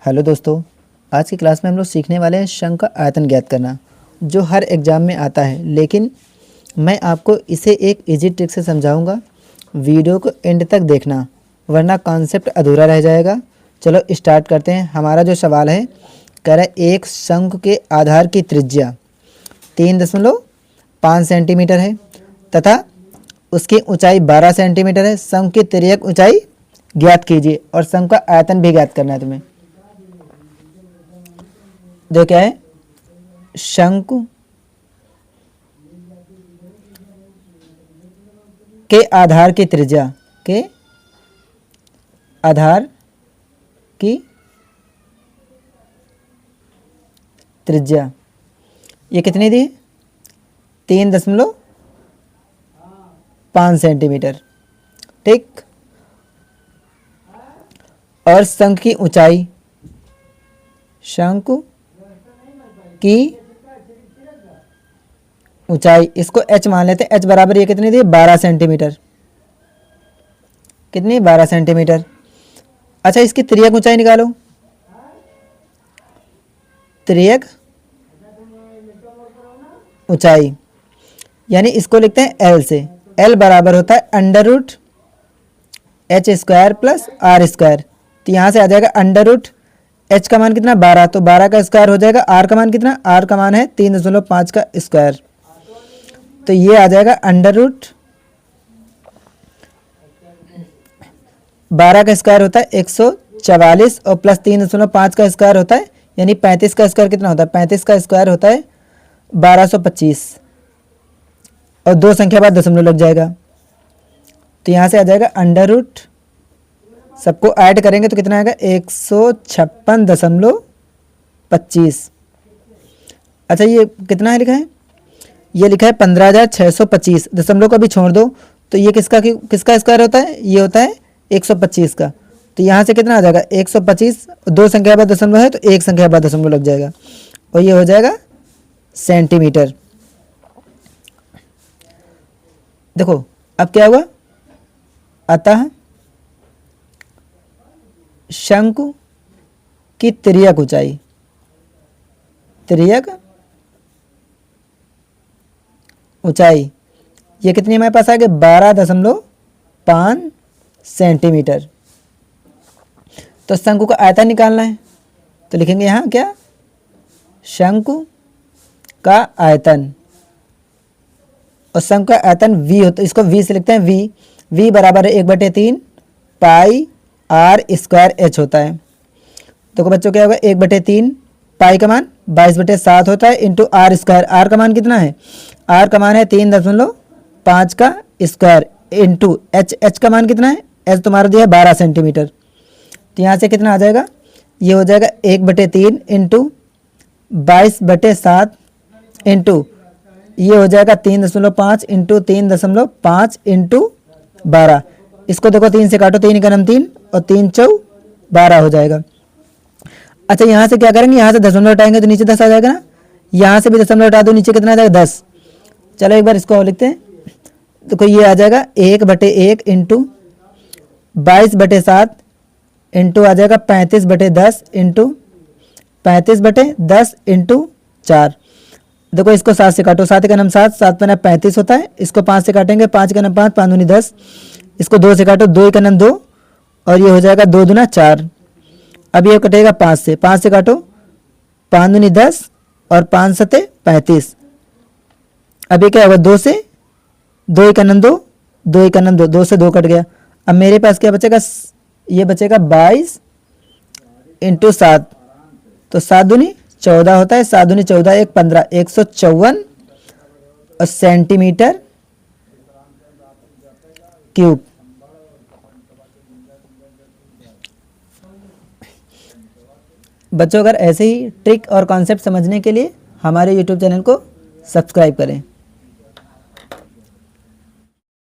Hello दोस्तों, आज की क्लास में हम लोग सीखने वाले हैं शंख का आयतन ज्ञात करना, जो हर एग्ज़ाम में आता है। लेकिन मैं आपको इसे एक इजी ट्रिक से समझाऊंगा। वीडियो को एंड तक देखना, वरना कॉन्सेप्ट अधूरा रह जाएगा। चलो स्टार्ट करते हैं। हमारा जो सवाल है, कह रहा है एक शंख के आधार की त्रिज्या 3.5 सेंटीमीटर है तथा उसकी ऊंचाई 12 सेंटीमीटर है। शंख की तिर्यक ऊंचाई ज्ञात कीजिए और शंख का आयतन भी ज्ञात करना है तुम्हें। जो क्या है, शंख के आधार की त्रिज्या के आधार की त्रिज्या ये कितनी दी? 3.5 सेंटीमीटर। ठीक। और शंख की ऊंचाई, शंख की ऊंचाई इसको h मान लेते हैं। h बराबर ये कितनी दी? 12 सेंटीमीटर। कितनी? 12 सेंटीमीटर। अच्छा, इसकी तिर्यक ऊंचाई निकालो। तिर्यक ऊंचाई यानी इसको लिखते हैं L से। L बराबर होता है under root H square plus R square. तो यहाँ से आ जाएगा अंडर रूट h का मान कितना? 12। तो 12 का स्क्वायर हो जाएगा। r का मान कितना? r का मान है 3.5 का स्क्वायर। तो ये आ जाएगा अंडर रूट 12 का स्क्वायर होता है 144 और प्लस 3.5 का स्क्वायर होता है यानी 35 का स्क्वायर कितना होता है? 35 का स्क्वायर होता है 1225 और 2 संख्या बाद दशमलव लग जाएगा। तो यहाँ से आ जाएगा अंडर रूट, सबको ऐड करेंगे तो कितना आएगा? 156.25। अच्छा, ये कितना है लिखा है? ये लिखा है 15,625। दशमलव को भी छोड़ दो तो ये किसका स्क्वायर होता है? ये होता है 125 का। तो यहाँ से कितना आ जाएगा? 125। 2 संख्या बाद दशमलव है तो 1 संख्या बाद दशमलव लग जाएगा और ये हो जाएगा सेंटीमीटर। देखो अब क्या हुआ? अतः शंख की तिर्यक ऊंचाई, तिर्यक ऊंचाई ये कितनी हमारे पास आ गई? 12.5 सेंटीमीटर। तो शंकु का आयतन निकालना है तो लिखेंगे यहाँ क्या? शंकु का आयतन। और शंकु का आयतन v होता है, इसको v से लिखते हैं। v बराबर है 1/3 पाई आर स्क्वायर h होता है। तो बच्चों क्या होगा? 1/3 पाई का मान 22/7 होता है इंटू आर स्क्वायर। आर का मान कितना है? आर का मान है 3.5 का स्क्वायर इंटू h का मान कितना है? h तुम्हारा दिया है 12 सेंटीमीटर। तो यहाँ से कितना आ जाएगा? ये हो जाएगा 1/3 इंटू 22/7 इंटू ये हो जाएगा 3.5 इंटू 3.5 इंटू 12। इसको देखो 3 से काटो, 3 का नाम 3 और 3 चौ 12 हो जाएगा। अच्छा, यहाँ से क्या करेंगे? यहाँ से दशमलव हटाएंगे तो नीचे 10 आ जाएगा ना। यहाँ से भी दशमलव हटा दो, नीचे कितना आ जाएगा? 10। चलो एक बार इसको और लिखते हैं। देखो ये आ जाएगा 1/1 इंटू 22/7 इंटू आ जाएगा 35/10 इंटू 35/10 इंटू 4। देखो इसको 7 से काटो, 7 का नाम 7, 7 का नाम 35 होता है। इसको 5 से काटेंगे, 5 का नाम 5, 5 दूनी 10। इसको 2 से काटो, 2 का नाम 2 और ये हो जाएगा 2 दूना 4। अब ये कटेगा 5 से, 5 से काटो, 5 दूनी 10 और 5 सते 35। अब ये क्या होगा? 2 से 2 का नाम 2, 2 का नाम 2, 2 से 2 कट गया। अब मेरे पास क्या बचेगा? ये बचेगा 22 इंटू 7। तो 7 दूनी 14 होता है, 7 दूनी 14 1 15, 154 और सेंटीमीटर क्यूब। बच्चों, अगर ऐसे ही ट्रिक और कॉन्सेप्ट समझने के लिए हमारे YouTube चैनल को सब्सक्राइब करें।